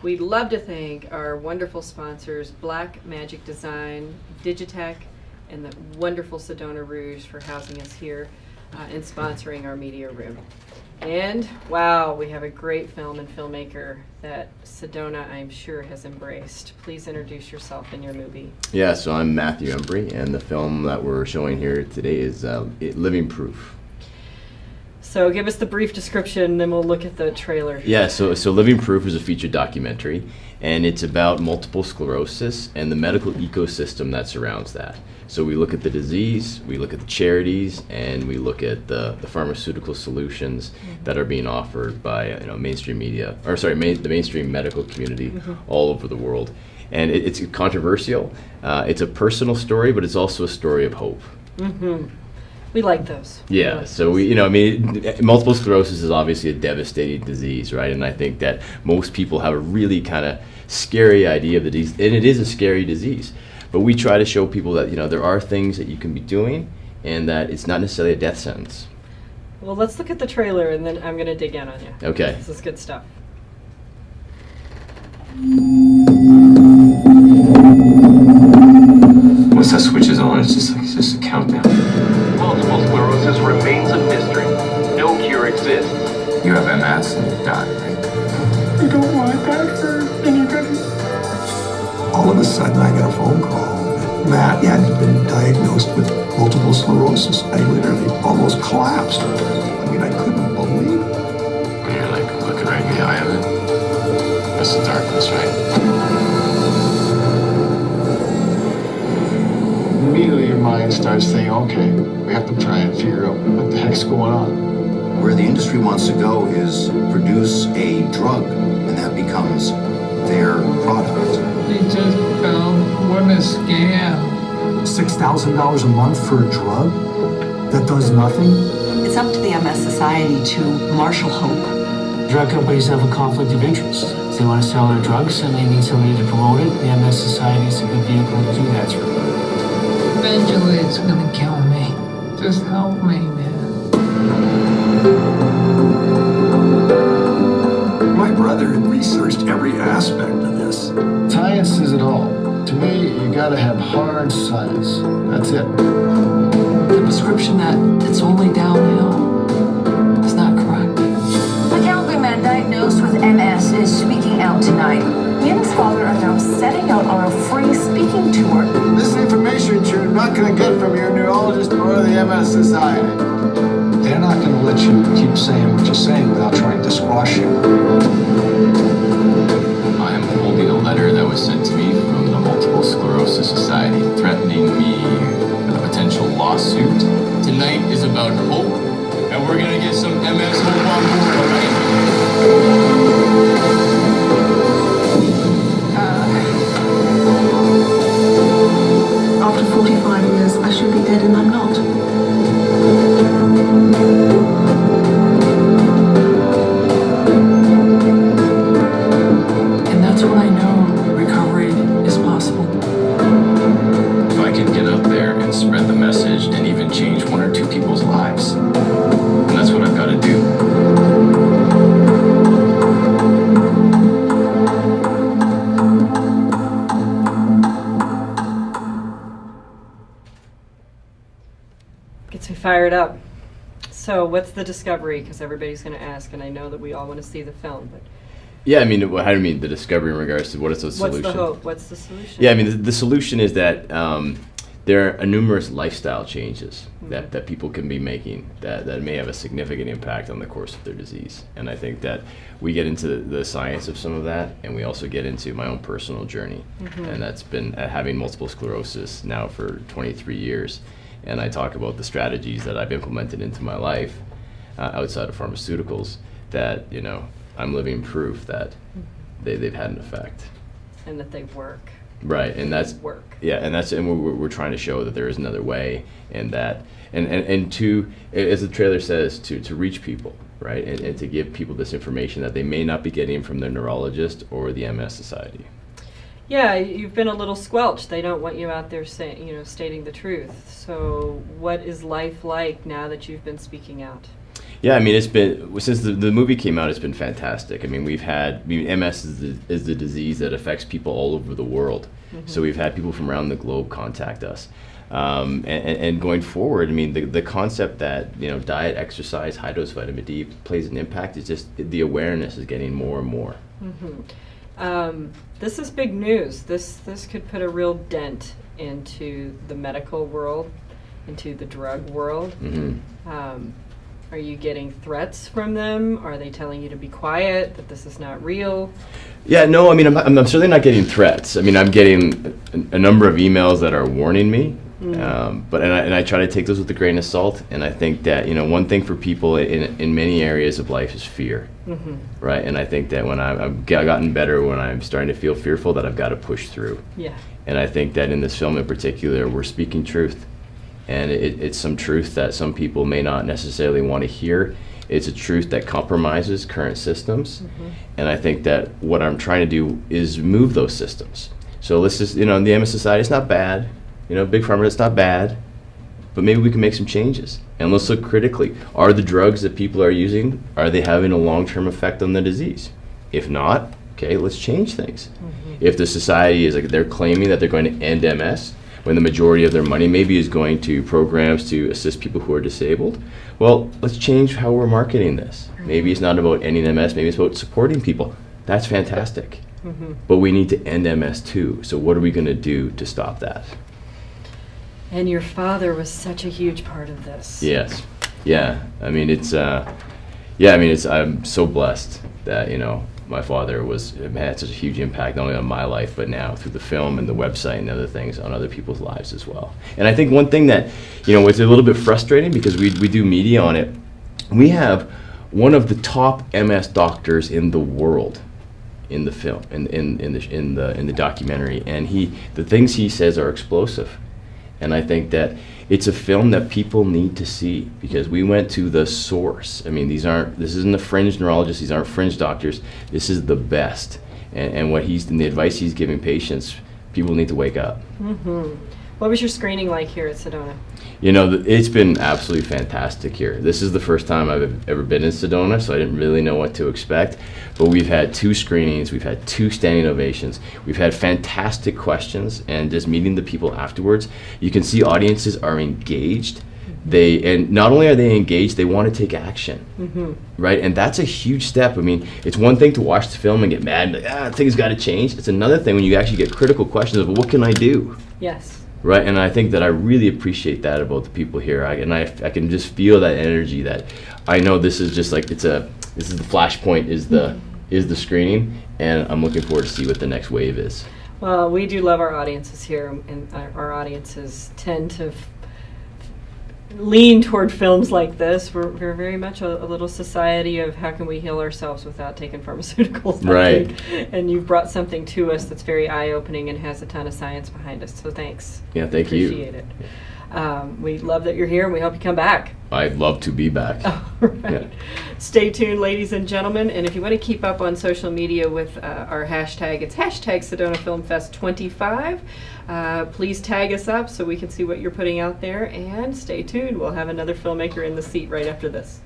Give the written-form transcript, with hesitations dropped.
We'd love to thank our wonderful sponsors, Black Magic Design, Digitech, and the wonderful Sedona Rouge for housing us here and sponsoring our media room. And, wow, we have a great film and filmmaker that Sedona, I'm sure, has embraced. Please introduce yourself and your movie. Yeah, so I'm Matthew Embry, and the film that we're showing here today is Living Proof. So give us the brief description, then we'll look at the trailer. Yeah, so Living Proof is a feature documentary, and it's about multiple sclerosis and the medical ecosystem that surrounds that. So we look at the disease, we look at the charities, and we look at the pharmaceutical solutions that are being offered by mainstream media, the mainstream medical community all over the world. And it's controversial. It's a personal story, but it's also a story of hope. We like those. Yeah, so multiple sclerosis is obviously a devastating disease, right? And I think that most people have a really kind of scary idea of the disease, and it is a scary disease. But we try to show people that there are things that you can be doing, and that it's not necessarily a death sentence. Well, let's look at the trailer, and then I'm going to dig in on you. Okay. This is good stuff. Once that switch is on, it's just a countdown. Multiple sclerosis remains a mystery. No cure exists. You have MS and you die, right? You don't want that for anybody. All of a sudden, I got a phone call that Matt had been diagnosed with multiple sclerosis. I literally almost collapsed. I mean, I couldn't believe it. When you're like looking right in the eye of it, that's the darkness, right? Immediately your mind starts thinking, okay, we have to try and figure out what the heck's going on. Where the industry wants to go is produce a drug, and that becomes their product. They just found what a scam. $6,000 a month for a drug that does nothing? It's up to the MS Society to marshal hope. Drug companies have a conflict of interest. If they want to sell their drugs and they need somebody to promote it, the MS Society is a good vehicle to do that through. Eventually it's gonna kill me. Just help me, man. My brother had researched every aspect of this. Science says it all. To me, you gotta have hard science. That's it. The prescription that it's only downhill is not correct. The Calgary man diagnosed with MS is speaking out tonight. He and his father are now setting out on a free speaking tour. This information you're not gonna get from your neurologist or the MS Society. They're not gonna let you keep saying what you're saying without trying to squash you. I am holding a letter that was sent to me from the Multiple Sclerosis Society threatening me with a potential lawsuit. Tonight is about hope, and we're gonna get some MS hope on board, all right? After 45 years, I should be dead, and I'm not. And that's when I know recovery is possible. If I can get up there and spread the message and even change one or two people's lives, and that's what I've got to do. Gets me fired up. So what's the discovery? Because everybody's going to ask, and I know that we all want to see the film, but Yeah, I mean, how do you mean the discovery in regards to what is the solution? what's the hope? What's the solution? Yeah, I mean, the solution is that there are numerous lifestyle changes that people can be making that may have a significant impact on the course of their disease. And I think that we get into the science of some of that, and we also get into my own personal journey. And that's been having multiple sclerosis now for 23 years. And I talk about the strategies that I've implemented into my life outside of pharmaceuticals that, I'm living proof that they've had an effect. And that they work. Right, and that's work. Yeah, and we're trying to show that there is another way, and that and to, as the trailer says, to reach people, right, and to give people this information that they may not be getting from their neurologist or the MS Society. Yeah, you've been a little squelched. They don't want you out there saying, stating the truth. So what is life like now that you've been speaking out? Yeah, I mean, it's been, since the movie came out, it's been fantastic. I mean, MS is the disease that affects people all over the world. Mm-hmm. So we've had people from around the globe contact us. And going forward, I mean, the concept that, diet, exercise, high dose vitamin D plays an impact is just, the awareness is getting more and more. Mm-hmm. This is big news. This could put a real dent into the medical world, into the drug world. Mm-hmm. Are you getting threats from them? Are they telling you to be quiet, that this is not real? Yeah, no, I mean, I'm certainly not getting threats. I mean, I'm getting a number of emails that are warning me, but I try to take those with a grain of salt. And I think that, one thing for people in many areas of life is fear, right? And I think that when I've gotten better, when I'm starting to feel fearful, that I've got to push through. Yeah. And I think that in this film in particular, we're speaking truth. And it's some truth that some people may not necessarily want to hear. It's a truth that compromises current systems. Mm-hmm. And I think that what I'm trying to do is move those systems. So let's just, in the MS Society, it's not bad. Big Pharma, it's not bad. But maybe we can make some changes. And let's look critically. Are the drugs that people are using, are they having a long-term effect on the disease? If not, okay, let's change things. Mm-hmm. If the society is they're claiming that they're going to end MS, when the majority of their money maybe is going to programs to assist people who are disabled, well, let's change how we're marketing this. Maybe it's not about ending MS, maybe it's about supporting people. That's fantastic. Mm-hmm. But we need to end MS too. So what are we going to do to stop that? And your father was such a huge part of this. Yes. Yeah. I mean, I'm so blessed that, my father had such a huge impact not only on my life, but now through the film and the website and other things on other people's lives as well. And I think one thing that, was a little bit frustrating because we do media on it. We have one of the top MS doctors in the world in the film, in the documentary, and the things he says are explosive. And I think that it's a film that people need to see because we went to the source. I mean, this isn't a fringe neurologist, these aren't fringe doctors. This is the best. And the advice he's giving patients, people need to wake up. Mm-hmm. What was your screening like here at Sedona? It's been absolutely fantastic here. This is the first time I've ever been in Sedona, so I didn't really know what to expect. But we've had 2 screenings, we've had 2 standing ovations, we've had fantastic questions, and just meeting the people afterwards, you can see audiences are engaged. And not only are they engaged, they want to take action, right? And that's a huge step. I mean, it's one thing to watch the film and get mad and like, things got to change. It's another thing when you actually get critical questions of, what can I do? Yes. Right, and I think that I really appreciate that about the people here. I can just feel that energy. That I know this is just like this is the flashpoint, is the screening, and I'm looking forward to see what the next wave is. Well, we do love our audiences here, and our audiences tend to lean toward films like this. We're very much a little society of how can we heal ourselves without taking pharmaceuticals. Right. And you've brought something to us that's very eye-opening and has a ton of science behind us. So thanks. Yeah, thank you. Appreciate it. We love that you're here, and we hope you come back. I'd love to be back. All right. Yeah. Stay tuned, ladies and gentlemen. And if you want to keep up on social media with our hashtag, it's hashtag Sedona Film Fest 25. Please tag us up so we can see what you're putting out there. And stay tuned. We'll have another filmmaker in the seat right after this.